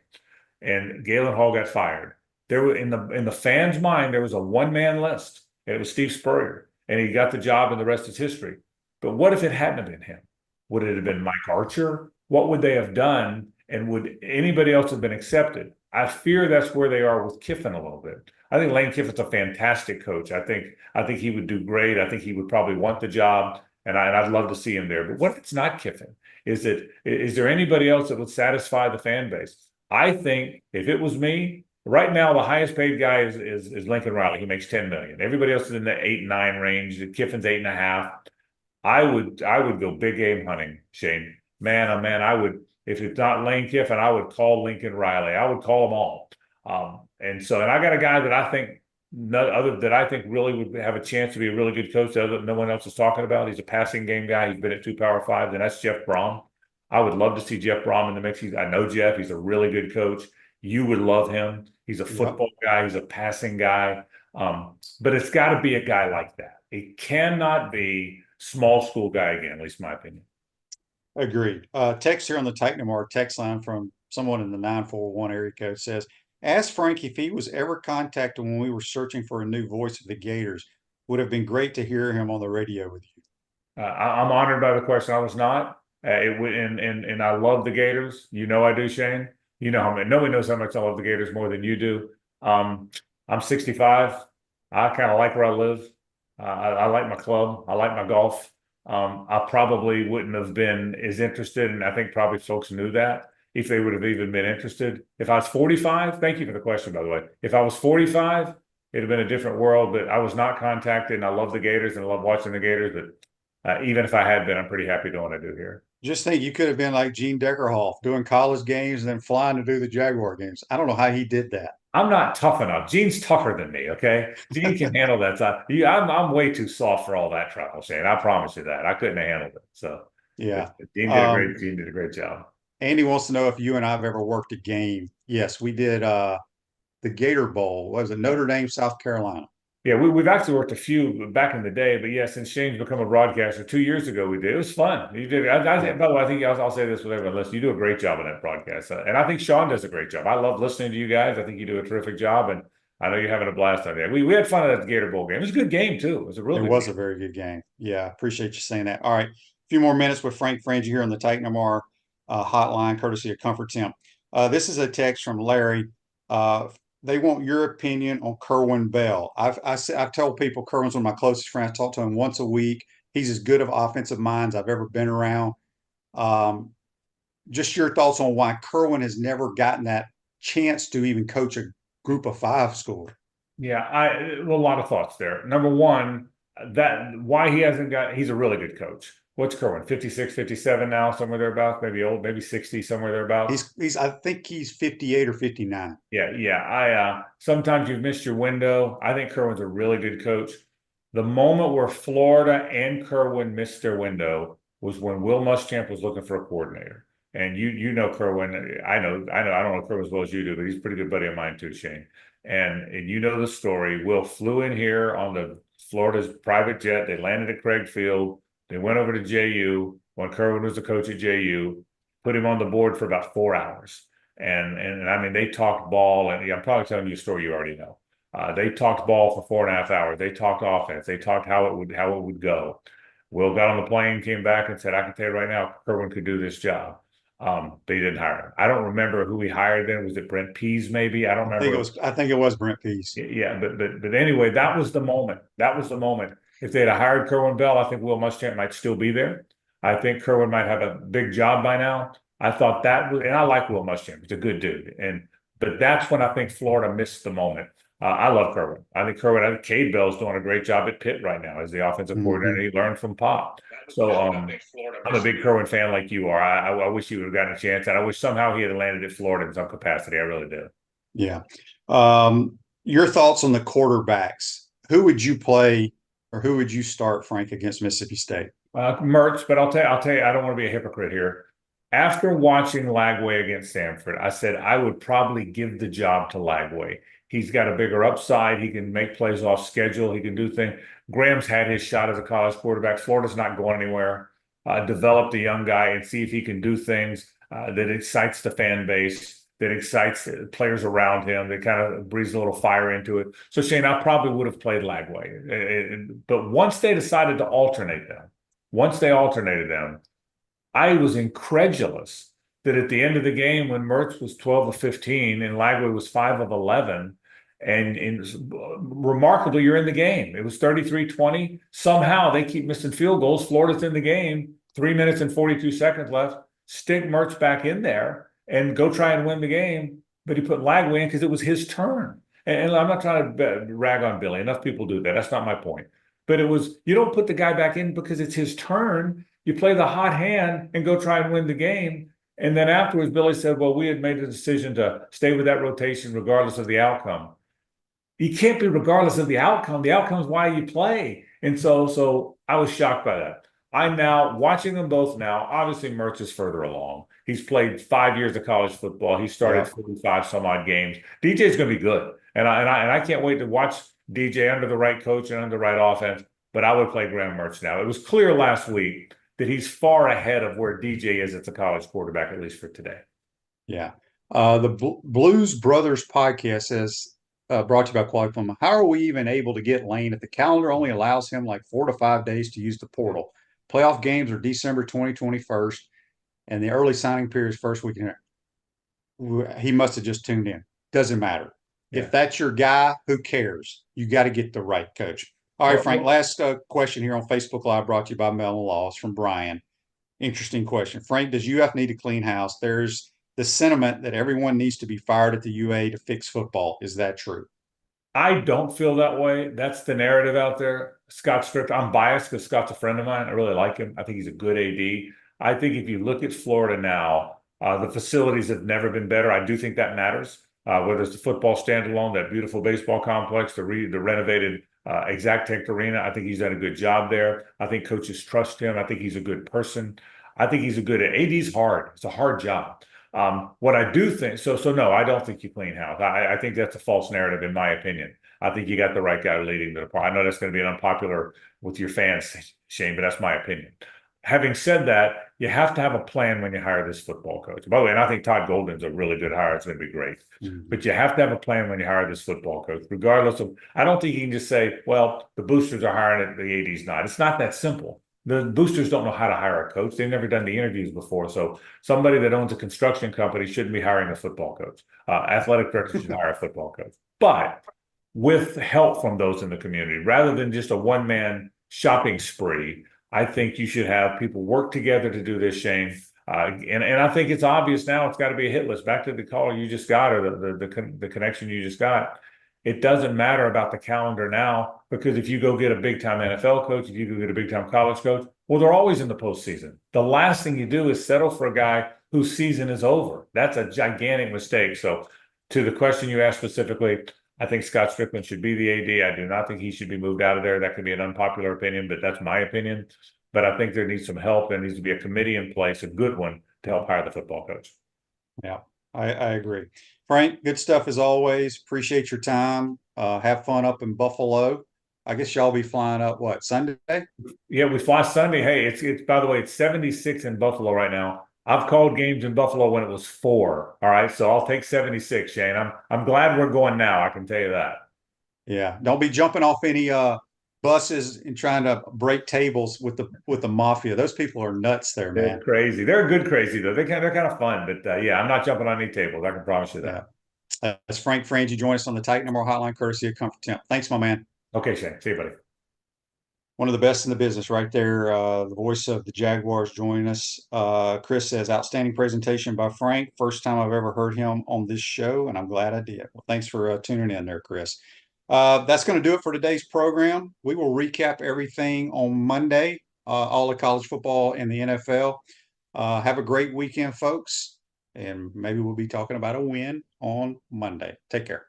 and Galen Hall got fired. There were in the fans' mind, there was a one-man list. And it was Steve Spurrier, and he got the job, and the rest is history. But what if it hadn't been him? Would it have been Mike Archer? What would they have done? And would anybody else have been accepted? I fear that's where they are with Kiffin a little bit. I think Lane Kiffin's a fantastic coach. I think he would do great. I think he would probably want the job, and I'd love to see him there. But what if it's not Kiffin? Is there anybody else that would satisfy the fan base? I think if it was me, right now the highest paid guy is Lincoln Riley. He makes $10 million. Everybody else is in the 8 and 9 range. Kiffin's 8.5. I would go big game hunting, Shane. Man, oh man, I would. If it's not Lane Kiffin, I would call Lincoln Riley. I would call them all. And I got a guy that I think really would have a chance to be a really good coach that no one else is talking about. He's a passing game guy. He's been at 2 Power 5s, and that's Jeff Brom. I would love to see Jeff Brom in the mix. I know Jeff. He's a really good coach. You would love him. He's a football guy. He's a passing guy. But it's got to be a guy like that. It cannot be small school guy again, at least in my opinion. Agreed. Text here on the Titanamar text line from someone in the 941 area code says, ask Frank if he was ever contacted when we were searching for a new voice of the Gators. Would have been great to hear him on the radio with you. I'm honored by the question. I was not. And I love the Gators. You know I do, Shane. You know nobody knows how much I love the Gators more than you do. I'm 65. I kind of like where I live. I like my club. I like my golf. I probably wouldn't have been as interested, and I think probably folks knew that, if they would have even been interested. If I was 45, thank you for the question, by the way. If I was 45, it'd have been a different world, but I was not contacted, and I love the Gators and I love watching the Gators, but even if I had been, I'm pretty happy doing what I do here. Just think, you could have been like Gene Deckerhoff, doing college games and then flying to do the Jaguar games. I don't know how he did that. I'm not tough enough. Gene's tougher than me, okay? Gene can handle that stuff. I'm way too soft for all that trouble, Shane. I promise you that. I couldn't have handled it. So yeah. Gene did a great job. Andy wants to know if you and I have ever worked a game. Yes, we did the Gator Bowl. What was it, Notre Dame, South Carolina? Yeah, we've actually worked a few back in the day, but yeah, since Shane's become a broadcaster 2 years ago, we did. It was fun. You did. I think, by the way, I think I'll say this with everyone listening. You do a great job on that broadcast, and I think Sean does a great job. I love listening to you guys. I think you do a terrific job, and I know you're having a blast on there. We had fun at the Gator Bowl game. It was a good game too. It was a real It good was game. a very good game. Yeah, appreciate you saying that. All right, a few more minutes with Frank Frangie here on the Titan MR hotline, courtesy of Comfort Temp. This is a text from Larry. They want your opinion on Kerwin Bell. I've told people Kerwin's one of my closest friends. I talk to him once a week. He's as good of offensive minds I've ever been around. Just your thoughts on why Kerwin has never gotten that chance to even coach a group of 5 school. Yeah, a lot of thoughts there. Number one, that why he hasn't got, he's a really good coach. What's Kerwin, 56, 57 now, somewhere thereabouts, maybe old, maybe 60, somewhere thereabouts. I think he's 58 or 59. Yeah. Sometimes you've missed your window. I think Kerwin's a really good coach. The moment where Florida and Kerwin missed their window was when Will Muschamp was looking for a coordinator. And you know Kerwin. I don't know Kerwin as well as you do, but he's a pretty good buddy of mine too, Shane. And you know the story. Will flew in here on the Florida's private jet. They landed at Craig Field. They went over to JU when Kerwin was the coach at JU, put him on the board for about 4 hours. And I mean, they talked ball, and I'm probably telling you a story you already know. They talked ball for 4.5 hours. They talked offense. They talked how it would go. Will got on the plane, came back, and said, "I can tell you right now, Kerwin could do this job." They didn't hire him. I don't remember who he hired then. Was it Brent Pease? Maybe I don't remember. I think it was Brent Pease. Yeah, but anyway, that was the moment. That was the moment. If they'd have hired Kerwin Bell, I think Will Muschamp might still be there. I think Kerwin might have a big job by now. I thought that was, and I like Will Muschamp. He's a good dude. But that's when I think Florida missed the moment. I love Kerwin. I think Cade Bell's doing a great job at Pitt right now as the offensive coordinator. He learned from Pop. So I'm a big Kerwin fan like you are. I wish he would have gotten a chance, and I wish somehow he had landed at Florida in some capacity. I really do. Yeah. Your thoughts on the quarterbacks? Who would you play, or who would you start, Frank, against Mississippi State? Mertz, but I'll tell you, I don't want to be a hypocrite here. After watching Lagway against Stanford, I said I would probably give the job to Lagway. He's got a bigger upside. He can make plays off schedule. He can do things. Graham's had his shot as a college quarterback. Florida's not going anywhere. Develop the young guy and see if he can do things that excites the fan base, that excites players around him, that kind of breathes a little fire into it. So, Shane, I probably would have played Lagway. But once they decided to alternate them, I was incredulous that at the end of the game, when Mertz was 12 of 15 and Lagway was 5 of 11, and remarkably, you're in the game. It was 33-20. Somehow they keep missing field goals. Florida's in the game. 3 minutes and 42 seconds left. Stick Mertz back in there and go try and win the game. But he put Lagway in because it was his turn. And I'm not trying to rag on Billy. Enough people do that. That's not my point. But you don't put the guy back in because it's his turn. You play the hot hand and go try and win the game. And then afterwards, Billy said, well, we had made a decision to stay with that rotation regardless of the outcome. You can't be regardless of the outcome. The outcome is why you play. And so I was shocked by that. I'm now watching them both now. Obviously, Mertz is further along. He's played 5 years of college football. He started 45 some odd games. DJ's going to be good. And I can't wait to watch DJ under the right coach and under the right offense. But I would play Graham Mertz now. It was clear last week that he's far ahead of where DJ is as a college quarterback, at least for today. Yeah. The Blues Brothers podcast says, brought to you by Quality Plumber. How are we even able to get Lane if the calendar only allows him like 4 to 5 days to use the portal? Playoff games are December 2021, and the early signing period is first week in there. He must have just tuned in. Doesn't matter. Yeah. If that's your guy, who cares? You got to get the right coach. All right, Frank, last question here on Facebook Live brought to you by Mellon Law. It's from Brian. Interesting question. Frank, does UF need a clean house? There's the sentiment that everyone needs to be fired at the UA to fix football. Is that true? I don't feel that way. That's the narrative out there. Scott Strick, I'm biased because Scott's a friend of mine. I really like him. I think he's a good AD. I think if you look at Florida now, the facilities have never been better. I do think that matters. Whether it's the football standalone, that beautiful baseball complex, the renovated Exactech Arena. I think he's done a good job there. I think coaches trust him. I think he's a good person. I think he's AD's hard. It's a hard job. What I do think, so no, I don't think you clean house. I think that's a false narrative in my opinion. I think you got the right guy leading the department. I know that's going to be unpopular with your fans, Shane, but that's my opinion. Having said that, you have to have a plan when you hire this football coach. By the way, and I think Todd Golden's a really good hire. It's going to be great. But you have to have a plan when you hire this football coach, regardless of, I don't think you can just say, well, the boosters are hiring it, the AD's not. It's not that simple. The boosters don't know how to hire a coach. They've never done the interviews before. So somebody that owns a construction company shouldn't be hiring a football coach. Athletic director should hire a football coach. But with help from those in the community, rather than just a one-man shopping spree, I think you should have people work together to do this, Shane. And I think it's obvious now it's got to be a hit list. Back to the call you just got, or the connection you just got. It doesn't matter about the calendar now, because if you go get a big-time NFL coach, if you go get a big-time college coach, well, they're always in the postseason. The last thing you do is settle for a guy whose season is over. That's a gigantic mistake. So to the question you asked specifically, I think Scott Strickland should be the AD. I do not think he should be moved out of there. That could be an unpopular opinion, but that's my opinion. But I think there needs some help. There needs to be a committee in place, a good one, to help hire the football coach. Yeah, I agree. Frank, good stuff as always. Appreciate your time. Have fun up in Buffalo. I guess y'all be flying up, what, Sunday? Yeah, we fly Sunday. Hey, it's by the way, it's 76 in Buffalo right now. I've called games in Buffalo when it was 4. All right, so I'll take 76, Shane. I'm glad we're going now. I can tell you that. Yeah, don't be jumping off any buses and trying to break tables with the mafia. Those people are nuts there, man. They're crazy. They're a good crazy though. They're kind of fun, but yeah, I'm not jumping on any tables. I can promise you that. That's Frank Frangie. Join us on the Titan Number Hotline, courtesy of Comfort Temp. Thanks, my man. Okay, Shane. See you, buddy. One of the best in the business right there. The voice of the Jaguars joining us. Chris says, outstanding presentation by Frank. First time I've ever heard him on this show, and I'm glad I did. Well, thanks for tuning in there, Chris. That's going to do it for today's program. We will recap everything on Monday, all the college football and the NFL. Have a great weekend, folks, and maybe we'll be talking about a win on Monday. Take care.